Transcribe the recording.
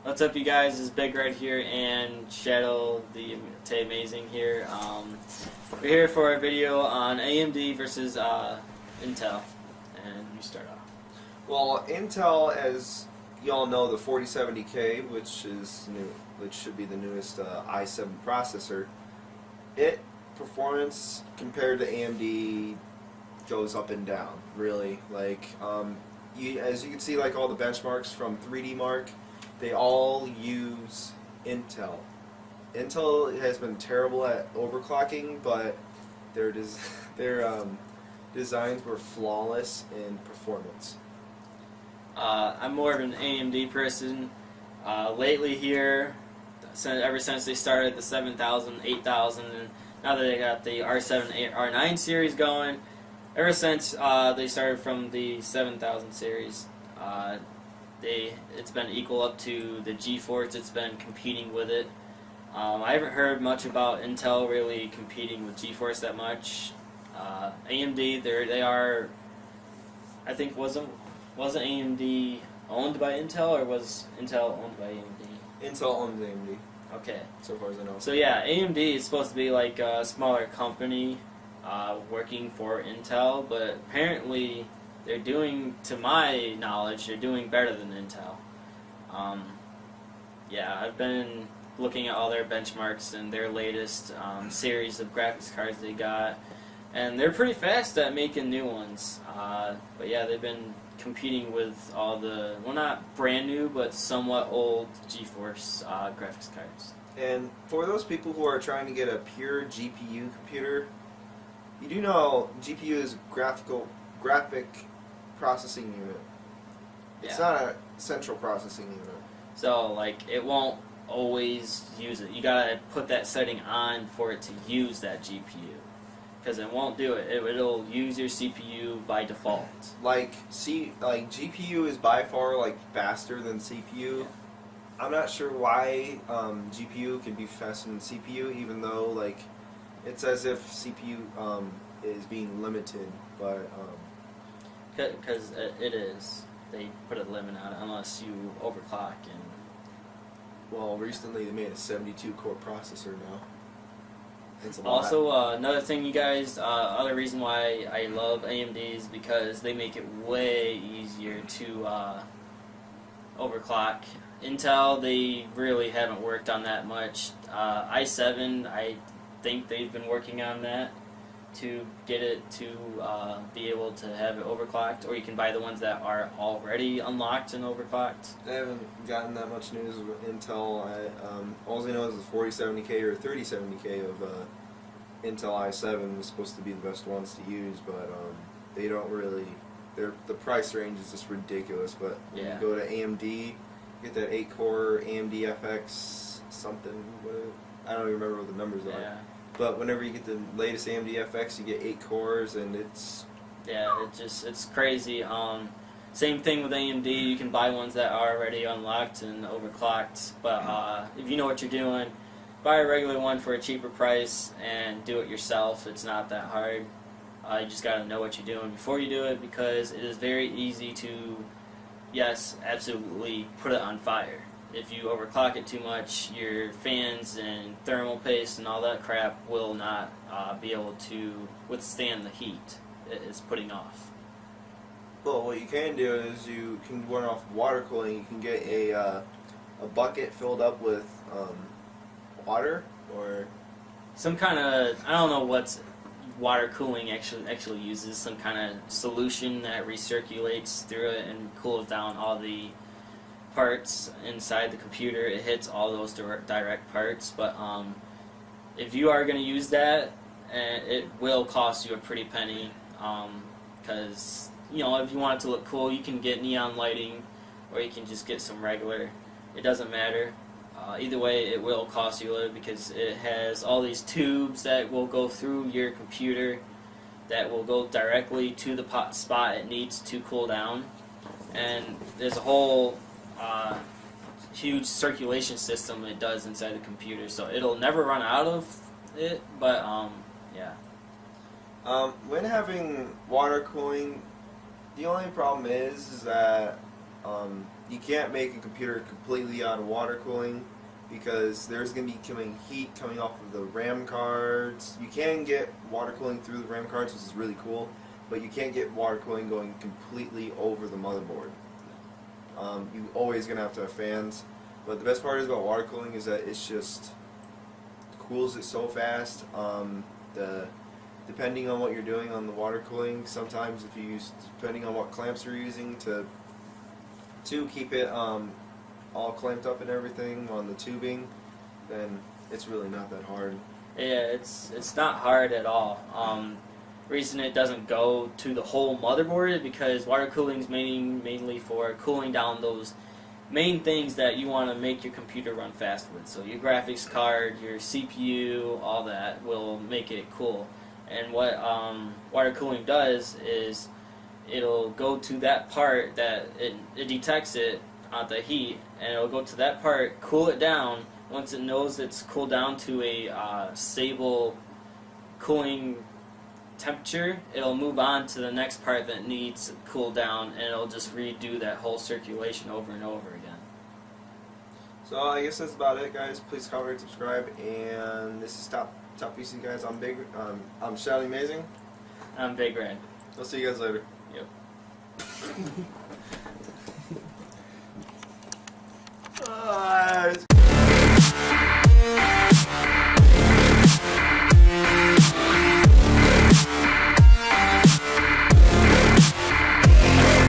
What's up, you guys? It's Big Red here and Shadow the Amazing here. We're here for a video on AMD versus Intel, and you start off. Well, Intel, as y'all know, the 4070K, which is new, which should be the newest i7 processor, performance compared to AMD goes up and down. Really, like as you can see, like all the benchmarks from 3D Mark, they all use Intel. Intel has been terrible at overclocking, but their designs were flawless in performance. I'm more of an AMD person. Lately here, ever since they started the 7000, 8000, and now that they got the R7, R9 series going, ever since they started from the 7000 series, it's been equal up to the GeForce. It's been competing with it. I haven't heard much about Intel really competing with GeForce that much. AMD, they are. I think wasn't AMD owned by Intel, or was Intel owned by AMD? Intel owns AMD. Okay. So far as I know. So yeah, AMD is supposed to be like a smaller company working for Intel, but apparently they're doing, to my knowledge, they're doing better than Intel. Yeah, I've been looking at all their benchmarks and their latest series of graphics cards they got, and they're pretty fast at making new ones. But yeah, they've been competing with all the, well, not brand new, but somewhat old GeForce graphics cards. And for those people who are trying to get a pure GPU computer, you do know GPU is graphic processing unit. It's not a central processing unit. So, like, it won't always use it. You gotta put that setting on for it to use that GPU, because it won't do it. It'll use your CPU by default. Like GPU is by far like faster than CPU. Yeah. I'm not sure why GPU can be faster than CPU, even though like it's as if CPU is being limited, but because it is. They put a limit on it unless you overclock. And well, recently they made a 72-core processor now. It's a lot. also, another thing, you guys, other reason why I love AMD is because they make it way easier to overclock. Intel, they really haven't worked on that much. i7, I think they've been working on that to get it to be able to have it overclocked, or you can buy the ones that are already unlocked and overclocked. I haven't gotten that much news with Intel. All I know is the 4070K or 3070K of Intel i7 is supposed to be the best ones to use, but they don't really. The price range is just ridiculous. But when you go to AMD, you get that 8-core AMD FX something. I don't even remember what the numbers are. But whenever you get the latest AMD FX, you get 8 cores, and it's it's crazy. Same thing with AMD. You can buy ones that are already unlocked and overclocked. But if you know what you're doing, buy a regular one for a cheaper price and do it yourself. It's not that hard. You just gotta know what you're doing before you do it, because it is very easy to, yes, absolutely put it on fire. If you overclock it too much, your fans and thermal paste and all that crap will not be able to withstand the heat it's putting off. well. What you can do is you can run off water cooling. You can get a bucket filled up with water or Some kind of, I don't know what water cooling actually uses. Some kind of solution that recirculates through it and cools down all the parts inside the computer. It hits all those direct parts, but if you are going to use that, it will cost you a pretty penny, because if you want it to look cool, you can get neon lighting, or you can just get some regular. It doesn't matter. Either way, it will cost you a little, because it has all these tubes that will go through your computer that will go directly to the spot it needs to cool down, and there's a whole huge circulation system it does inside the computer, so it'll never run out of it. But yeah. When having water cooling, the only problem is that you can't make a computer completely out of water cooling because there's going to be heat coming off of the RAM cards. You can get water cooling through the RAM cards, which is really cool, but you can't get water cooling going completely over the motherboard. You always going to have fans. But the best part is about water cooling is that it's just cools it so fast. Depending on what you're doing on the water cooling, sometimes if you use, depending on what clamps you're using to keep it all clamped up and everything on the tubing, then it's really not that hard. Yeah, it's not hard at all. Reason it doesn't go to the whole motherboard is because water cooling is mainly for cooling down those main things that you want to make your computer run fast with. So your graphics card, your CPU, all that will make it cool. And what water cooling does is it'll go to that part that it detects it the heat, and it'll go to that part, cool it down. Once it knows it's cooled down to a stable cooling temperature, it'll move on to the next part that needs to cool down, and it'll just redo that whole circulation over and over again. So I guess that's about it, guys. Please comment, subscribe, and this is Top PC, guys. I'm Shouty Amazing. I'm Big Red. I'll see you guys later. Yep.